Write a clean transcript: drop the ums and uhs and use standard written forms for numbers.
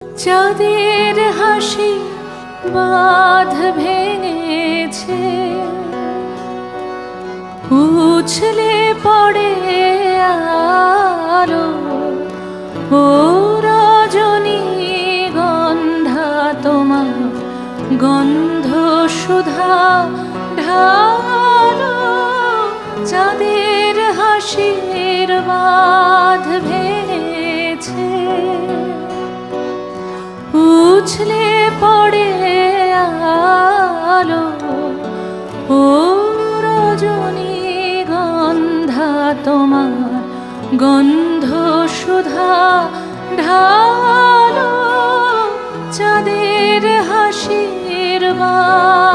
চাঁদের হাসি বাঁধ ভেঙেছে, উছলে পড়ে আলো। ও রজনী গন্ধা তোমার গন্ধ সুধা ঢালো। চাঁদের হাসির বাঁধ ভেঙেছে, উছলে পড়ে আলো। ও রজনী গন্ধা তোমার গন্ধ সুধা ঢালো। চাঁদের হাসির বাঁধ